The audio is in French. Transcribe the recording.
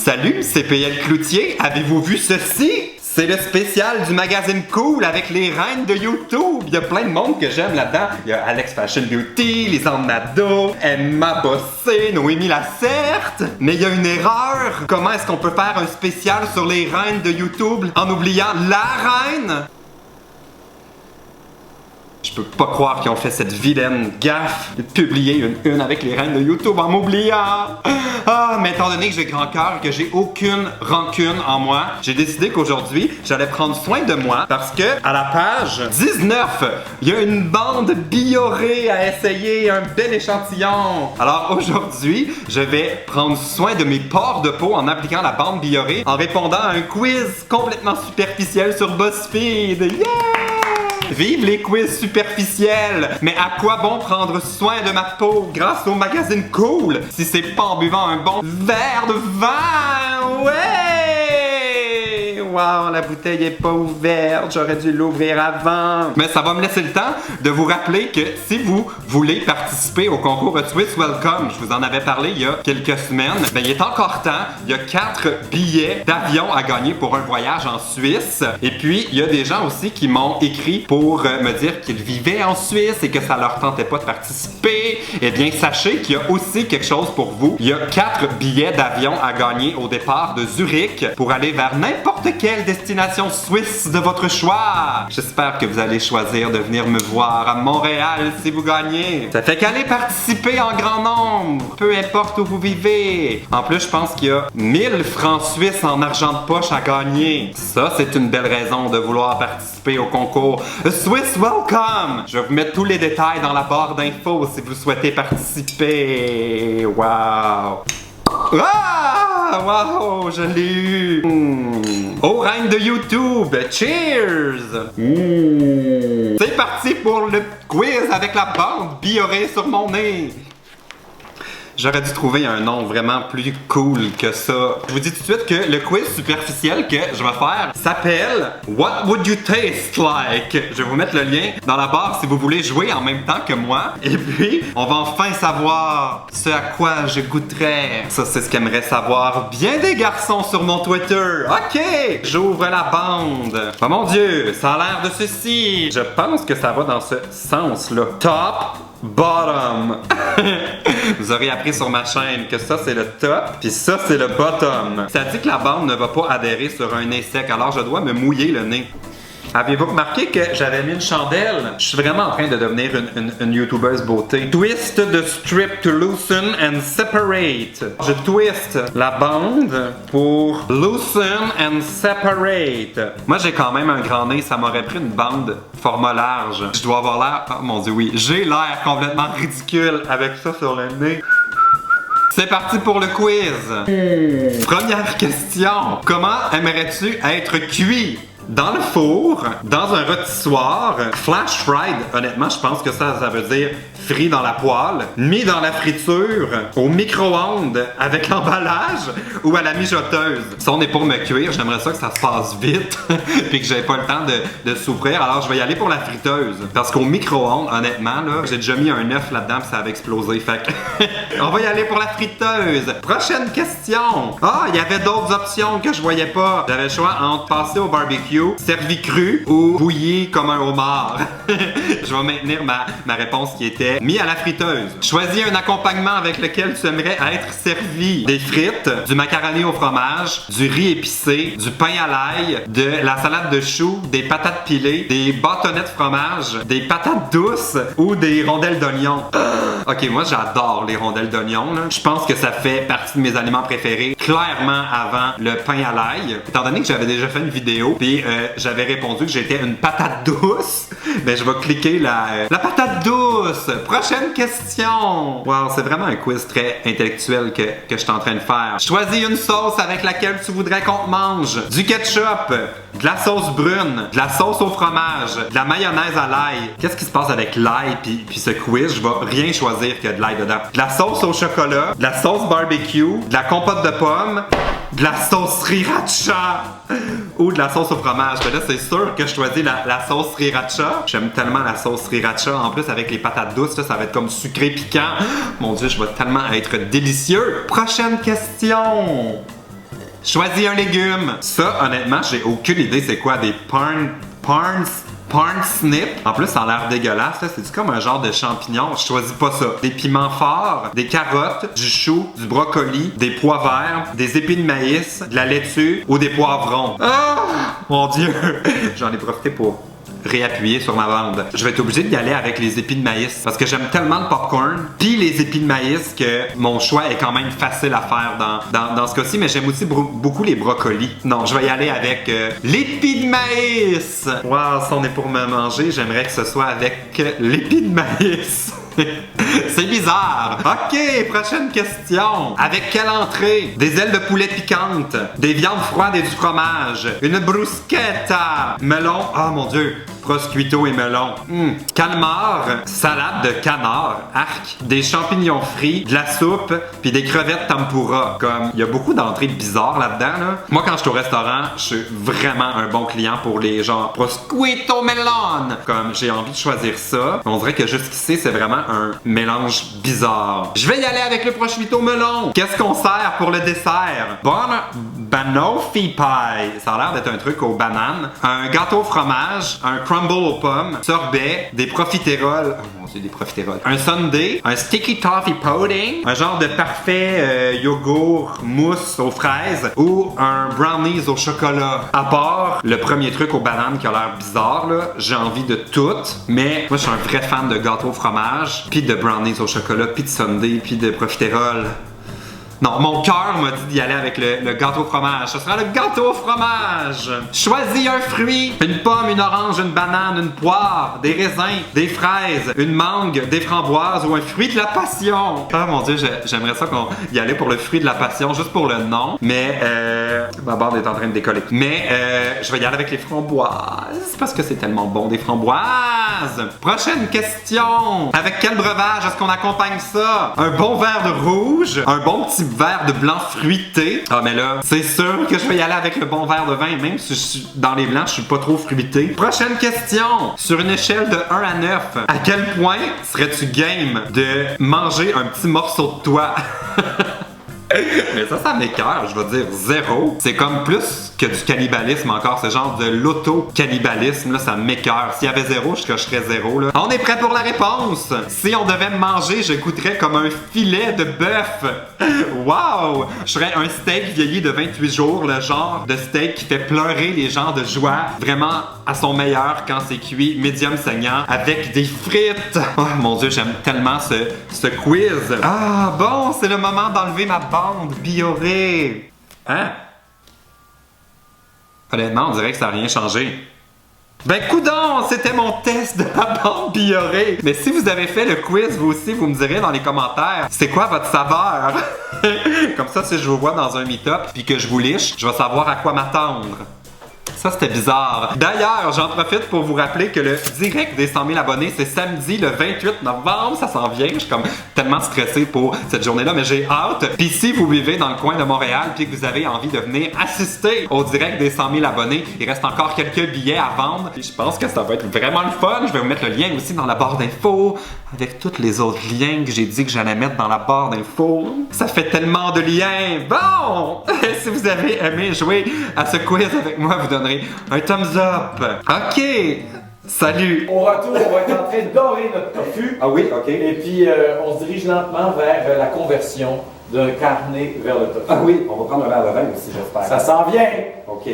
Salut, c'est PL Cloutier. Avez-vous vu ceci? C'est le spécial du magazine Cool avec les reines de YouTube. Il y a plein de monde que j'aime là-dedans. Il y a Alex Fashion Beauty, Lisanne Nadeau, Emma Bossé, Noémie Lacerte. Mais il y a une erreur. Comment est-ce qu'on peut faire un spécial sur les reines de YouTube en oubliant la reine? Je peux pas croire qu'ils ont fait cette vilaine gaffe de publier une avec les reines de YouTube en m'oubliant. Ah, mais étant donné que j'ai grand cœur et que j'ai aucune rancune en moi, j'ai décidé qu'aujourd'hui, j'allais prendre soin de moi parce que à la page 19, il y a une bande Bioré à essayer, un bel échantillon. Alors aujourd'hui, je vais prendre soin de mes pores de peau en appliquant la bande Bioré en répondant à un quiz complètement superficiel sur BuzzFeed. Yeah! Vive les quiz superficiels! Mais à quoi bon prendre soin de ma peau grâce au magazine Cool si c'est pas en buvant un bon verre de vin? Ouais! Wow, la bouteille est pas ouverte, j'aurais dû l'ouvrir avant. Mais ça va me laisser le temps de vous rappeler que si vous voulez participer au concours Swiss Welcome, je vous en avais parlé il y a quelques semaines, ben il est encore temps. Il y a 4 billets d'avion à gagner pour un voyage en Suisse. Et puis, il y a des gens aussi qui m'ont écrit pour me dire qu'ils vivaient en Suisse et que ça leur tentait pas de participer. Eh bien, sachez qu'il y a aussi quelque chose pour vous. Il y a 4 billets d'avion à gagner au départ de Zurich pour aller vers n'importe quelle destination suisse de votre choix. J'espère que vous allez choisir de venir me voir à Montréal si vous gagnez. Ça fait qu'allez participer en grand nombre, peu importe où vous vivez. En plus, je pense qu'il y a 1000 francs suisses en argent de poche à gagner. Ça, c'est une belle raison de vouloir participer au concours Swiss Welcome. Je vais vous mettre tous les détails dans la barre d'infos si vous souhaitez participer. Wow! Ah! Wow! Je l'ai eu! Aux reines de YouTube! Cheers! C'est parti pour le quiz avec la bande Bioré sur mon nez! J'aurais dû trouver un nom vraiment plus cool que ça. Je vous dis tout de suite que le quiz superficiel que je vais faire s'appelle What Would You Taste Like? Je vais vous mettre le lien dans la barre si vous voulez jouer en même temps que moi. Et puis, on va enfin savoir ce à quoi je goûterais. Ça, c'est ce qu'aimeraient savoir bien des garçons sur mon Twitter. OK! J'ouvre la bande. Oh mon Dieu, ça a l'air de ceci. Je pense que ça va dans ce sens-là. Top, bottom. Vous aurez appris sur ma chaîne que ça c'est le top, puis ça c'est le bottom. Ça dit que la bande ne va pas adhérer sur un nez sec, alors je dois me mouiller le nez. Avez-vous remarqué que j'avais mis une chandelle? Je suis vraiment en train de devenir une youtubeuse beauté. Twist the strip to loosen and separate. Je twist la bande pour loosen and separate. Moi j'ai quand même un grand nez, ça m'aurait pris une bande format large. Je dois avoir l'air... Oh mon Dieu, oui. J'ai l'air complètement ridicule avec ça sur le nez. C'est parti pour le quiz. Première question. Comment aimerais-tu être cuit? Dans le four, dans un rôtissoir, flash fried, honnêtement, je pense que ça veut dire frit dans la poêle, mis dans la friture, au micro-ondes, avec l'emballage ou à la mijoteuse. Si on est pour me cuire, j'aimerais ça que ça se passe vite puis que j'ai pas le temps de s'ouvrir, alors je vais y aller pour la friteuse. Parce qu'au micro-ondes, honnêtement, là, j'ai déjà mis un œuf là-dedans puis ça avait explosé, fait que on va y aller pour la friteuse. Prochaine question. Ah, il y avait d'autres options que je voyais pas. J'avais le choix entre passer au barbecue, servi cru ou bouilli comme un homard. Je vais maintenir ma réponse qui était mis à la friteuse. Choisis un accompagnement avec lequel tu aimerais être servi. Des frites, du macaroni au fromage, du riz épicé, du pain à l'ail, de la salade de choux, des patates pilées, des bâtonnets de fromage, des patates douces ou des rondelles d'oignon. Ok, moi j'adore les rondelles d'oignon. Je pense que ça fait partie de mes aliments préférés, clairement avant le pain à l'ail. Étant donné que j'avais déjà fait une vidéo, puis j'avais répondu que j'étais une patate douce, ben je vais cliquer la patate douce. Prochaine question. Wow, c'est vraiment un quiz très intellectuel que je suis en train de faire. Choisis une sauce avec laquelle tu voudrais qu'on te mange. Du ketchup, de la sauce brune, de la sauce au fromage, de la mayonnaise à l'ail. Qu'est-ce qui se passe avec l'ail puis ce quiz? Je vais rien choisir que de l'ail dedans. De la sauce au chocolat, de la sauce barbecue, de la compote de pommes, de la sauce sriracha ou de la sauce au fromage. Mais là, c'est sûr que je choisis la sauce sriracha. J'aime tellement la sauce sriracha. En plus, avec les patates douces, là, ça va être comme sucré piquant. Mon Dieu, je vais tellement être délicieux. Prochaine question. Choisis un légume. Ça, honnêtement, j'ai aucune idée c'est quoi des parsnip. En plus, ça a l'air dégueulasse. C'est comme un genre de champignon. Je choisis pas ça. Des piments forts, des carottes, du chou, du brocoli, des pois verts, des épis de maïs, de la laitue ou des poivrons. Oh! Mon Dieu! J'en ai profité pour réappuyer sur ma bande. Je vais être obligé d'y aller avec les épis de maïs parce que j'aime tellement le popcorn puis les épis de maïs que mon choix est quand même facile à faire dans ce cas-ci, mais j'aime aussi beaucoup les brocolis. Non, je vais y aller avec l'épi de maïs. Wow, si on est pour me manger, j'aimerais que ce soit avec l'épi de maïs. C'est bizarre. Ok, prochaine question. Avec quelle entrée? Des ailes de poulet piquantes, des viandes froides et du fromage, une bruschetta, melon, oh mon dieu, prosciutto et melon, calmar, salade de canard, arc, des champignons frits, de la soupe, puis des crevettes tempura. Comme, il y a beaucoup d'entrées bizarres là-dedans, là. Moi, quand je suis au restaurant, je suis vraiment un bon client pour les genres prosciutto melon. Comme, j'ai envie de choisir ça. On dirait que jusqu'ici, c'est vraiment un mélange bizarre. Je vais y aller avec le prosciutto melon. Qu'est-ce qu'on sert pour le dessert? Banoffee pie. Ça a l'air d'être un truc aux bananes. Un gâteau au fromage, un crumble aux pommes, sorbet, des profiteroles. Oh mon dieu, des profiteroles. Un sundae, un sticky toffee pudding, un genre de parfait yogourt mousse aux fraises ou un brownies au chocolat. À part le premier truc aux bananes qui a l'air bizarre, là, j'ai envie de tout. Mais moi, je suis un vrai fan de gâteau au fromage, puis de brownies au chocolat, puis de sundae, puis de profiteroles. Non, mon cœur m'a dit d'y aller avec le gâteau au fromage. Ce sera le gâteau au fromage. Choisis un fruit. Une pomme, une orange, une banane, une poire, des raisins, des fraises, une mangue, des framboises ou un fruit de la passion. Ah mon dieu, j'aimerais ça qu'on y allait pour le fruit de la passion, juste pour le nom. Mais, ma bande est en train de décoller. Mais, je vais y aller avec les framboises parce que c'est tellement bon, des framboises. Prochaine question. Avec quel breuvage est-ce qu'on accompagne ça? Un bon verre de rouge, un bon petit verre de blanc fruité. Ah mais là, c'est sûr que je vais y aller avec le bon verre de vin, même si je suis dans les blancs, je suis pas trop fruité. Prochaine question. Sur une échelle de 1 à 9, à quel point serais-tu game de manger un petit morceau de toi? Mais ça m'écoeure, je vais dire 0. C'est comme plus que du cannibalisme encore, c'est genre de l'auto-cannibalisme, là, ça m'écoeure. S'il y avait 0, je serais 0, là. On est prêt pour la réponse! Si on devait me manger, je goûterais comme un filet de bœuf. Wow! Je serais un steak vieilli de 28 jours, le genre de steak qui fait pleurer les gens de joie, vraiment à son meilleur quand c'est cuit, médium saignant, avec des frites. Oh mon dieu, j'aime tellement ce quiz. Ah bon, c'est le moment d'enlever ma bande Bioré. Hein? Honnêtement, on dirait que ça n'a rien changé. Ben coudonc, c'était mon test de la bande Bioré. Mais si vous avez fait le quiz, vous aussi, vous me direz dans les commentaires, c'est quoi votre saveur? Comme ça, si je vous vois dans un meet-up puis que je vous liche, je vais savoir à quoi m'attendre. Ça, c'était bizarre. D'ailleurs, j'en profite pour vous rappeler que le direct des 100 000 abonnés, c'est samedi le 28 novembre. Ça s'en vient. Je suis comme tellement stressé pour cette journée-là, mais j'ai hâte. Puis si vous vivez dans le coin de Montréal puis que vous avez envie de venir assister au direct des 100 000 abonnés, il reste encore quelques billets à vendre. Puis je pense que ça va être vraiment le fun. Je vais vous mettre le lien aussi dans la barre d'infos avec tous les autres liens que j'ai dit que j'allais mettre dans la barre d'infos. Ça fait tellement de liens. Bon! Si vous avez aimé jouer à ce quiz avec moi, vous donnerez un thumbs up. OK. Salut. Au retour, on va être en train de dorer notre tofu. Ah oui, OK. Et puis, on se dirige lentement vers la conversion d'un carnet vers le tofu. Ah oui, on va prendre un verre de vin aussi, j'espère. Ça s'en vient. OK.